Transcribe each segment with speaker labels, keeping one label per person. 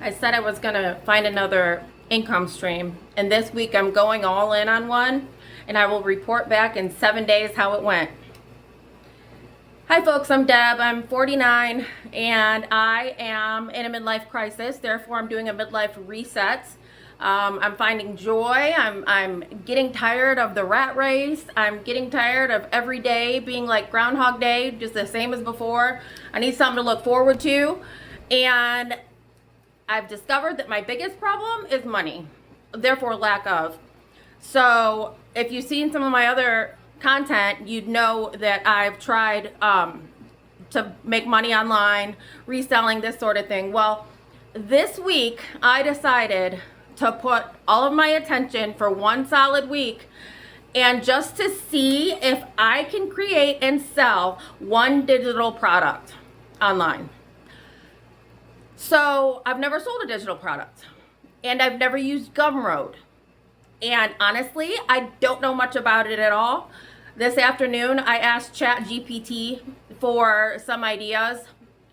Speaker 1: I said I was gonna find another income stream, and this week I'm going all in on one, and I will report back in 7 days how it went. Hi folks, I'm Deb. I'm 49 and I am in a midlife crisis. Therefore, I'm doing a midlife reset. I'm finding joy. I'm getting tired of the rat race. I'm getting tired of every day being like Groundhog Day, just the same as before. I need something to look forward to. And I've discovered that my biggest problem is money, therefore lack of. So if you've seen some of my other content, you'd know that I've tried to make money online, reselling, this sort of thing. Well, this week I decided to put all of my attention for one solid week and just to see if I can create and sell one digital product online. So I've never sold a digital product and I've never used Gumroad. And honestly, I don't know much about it at all. This afternoon, I asked ChatGPT for some ideas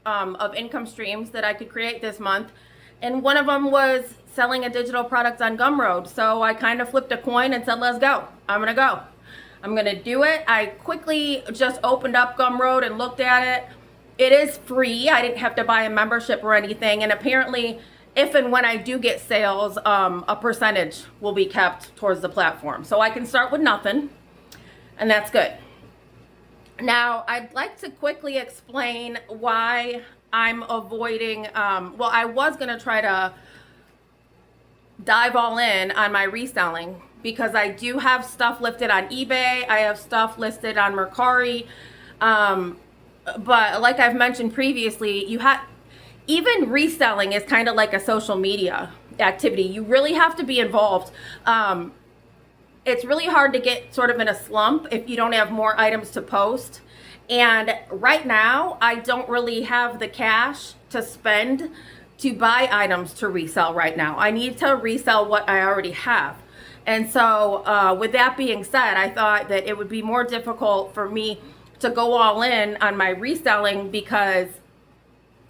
Speaker 1: of income streams that I could create this month. And one of them was selling a digital product on Gumroad. So I kind of flipped a coin and said, let's go. I'm going to go. I'm going to do it. I quickly just opened up Gumroad and looked at it. It is free. I didn't have to buy a membership or anything. And apparently, if and when I do get sales, a percentage will be kept towards the platform. So I can start with nothing, and that's good. Now, I'd like to quickly explain why I'm avoiding, well, I was going to try to dive all in on my reselling because I do have stuff listed on eBay. I have stuff listed on Mercari. But like I've mentioned previously, even reselling is kind of like a social media activity. You really have to be involved. It's really hard to get sort of in a slump if you don't have more items to post. And right now, I don't really have the cash to spend to buy items to resell right now. I need to resell what I already have. And so with that being said, I thought that it would be more difficult for me to go all in on my reselling because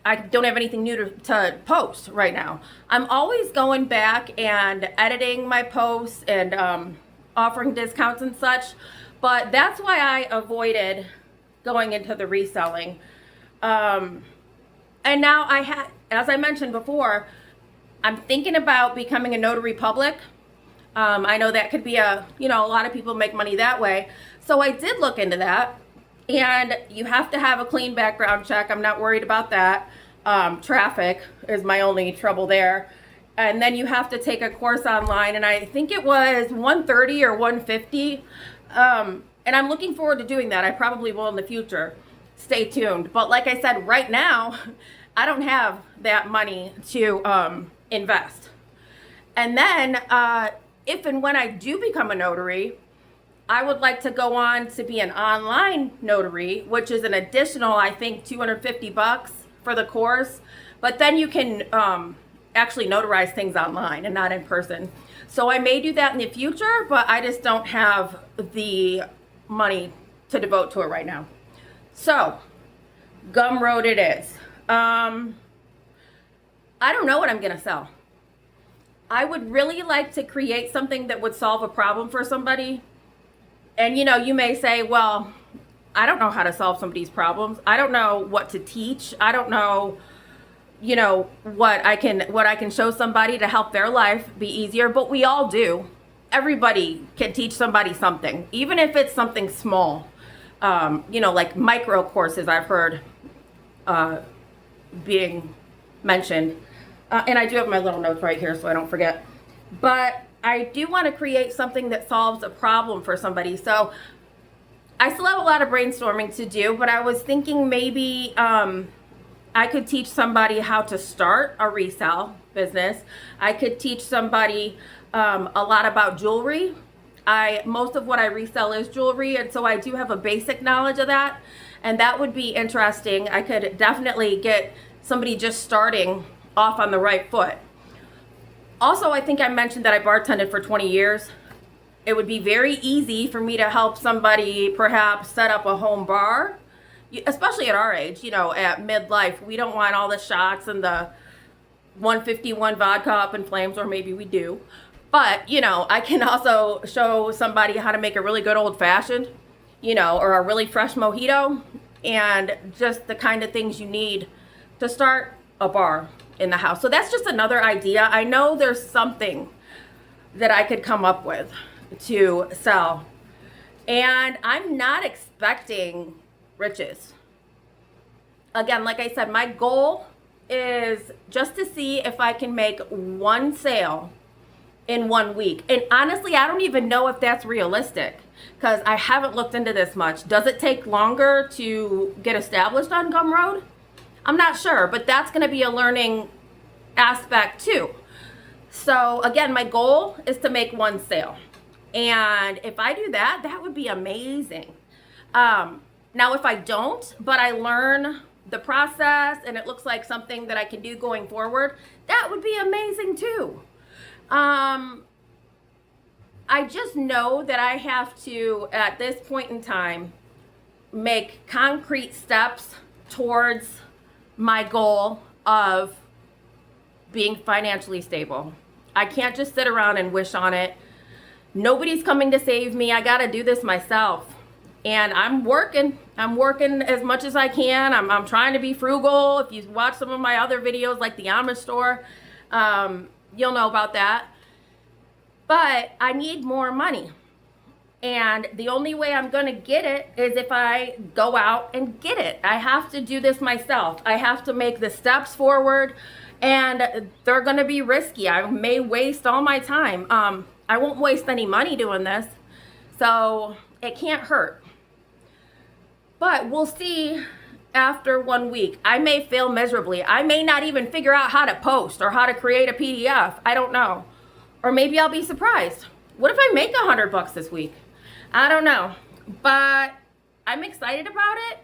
Speaker 1: I don't have anything new to post right now. I'm always going back and editing my posts and offering discounts and such, but that's why I avoided going into the reselling. And now as I mentioned before, I'm thinking about becoming a notary public. I know that could be a lot of people make money that way. So I did look into that. And you have to have a clean background check. I'm not worried about that. Traffic is my only trouble there. And then you have to take a course online, and I think it was $130 or $150. And I'm looking forward to doing that. I probably will in the future. Stay tuned. But like I said, right now, I don't have that money to invest. And then if and when I do become a notary, I would like to go on to be an online notary, which is an additional, I think, $250 for the course. But then you can actually notarize things online and not in person. So I may do that in the future, but I just don't have the money to devote to it right now. So Gumroad it is. I don't know what I'm going to sell. I would really like to create something that would solve a problem for somebody. And you may say, well, I don't know how to solve somebody's problems. I don't know what to teach. I don't know, what I can show somebody to help their life be easier, but we all do. Everybody can teach somebody something, even if it's something small. Like micro courses I've heard being mentioned. And I do have my little notes right here so I don't forget. But I do want to create something that solves a problem for somebody. So I still have a lot of brainstorming to do, but I was thinking maybe I could teach somebody how to start a resale business. I could teach somebody a lot about jewelry. Most of what I resell is jewelry, and so I do have a basic knowledge of that, and that would be interesting. I could definitely get somebody just starting off on the right foot. Also, I think I mentioned that I bartended for 20 years. It would be very easy for me to help somebody perhaps set up a home bar, especially at our age, at midlife. We don't want all the shots and the 151 vodka up in flames, or maybe we do. But, you know, I can also show somebody how to make a really good old fashioned, you know, or a really fresh mojito, and just the kind of things you need to start a bar in the house. So that's just another idea. I know there's something that I could come up with to sell. And I'm not expecting riches. Again, like I said, my goal is just to see if I can make one sale in 1 week. And honestly, I don't even know if that's realistic because I haven't looked into this much. Does it take longer to get established on Gumroad? I'm not sure, but that's going to be a learning aspect too. So again, my goal is to make one sale. And if I do that, that would be amazing. Now, if I don't, but I learn the process and it looks like something that I can do going forward, that would be amazing too. I just know that I have to, at this point in time, make concrete steps towards my goal of being financially stable. I can't just sit around and wish on it. Nobody's coming to save me. I got to do this myself. And I'm working as much as I can. I'm trying to be frugal. If you watch some of my other videos, like the Amish store, you'll know about that. But I need more money. And the only way I'm going to get it is if I go out and get it. I have to do this myself. I have to make the steps forward, and they're going to be risky. I may waste all my time. I won't waste any money doing this, so it can't hurt. But we'll see after 1 week. I may fail miserably. I may not even figure out how to post or how to create a PDF. I don't know. Or maybe I'll be surprised. What if I make $100 this week? I don't know. But I'm excited about it.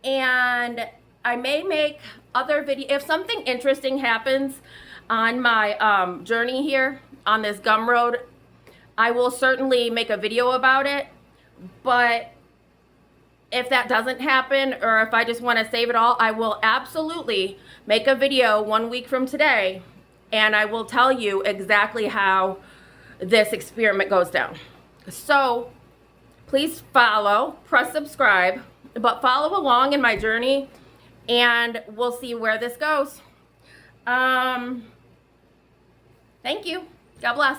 Speaker 1: And I may make other videos. If something interesting happens on my journey here on this Gumroad, I will certainly make a video about it. But if that doesn't happen, or if I just want to save it all, I will absolutely make a video 1 week from today, and I will tell you exactly how this experiment goes down. So please follow, press subscribe, but follow along in my journey, and we'll see where this goes. Thank you. God bless.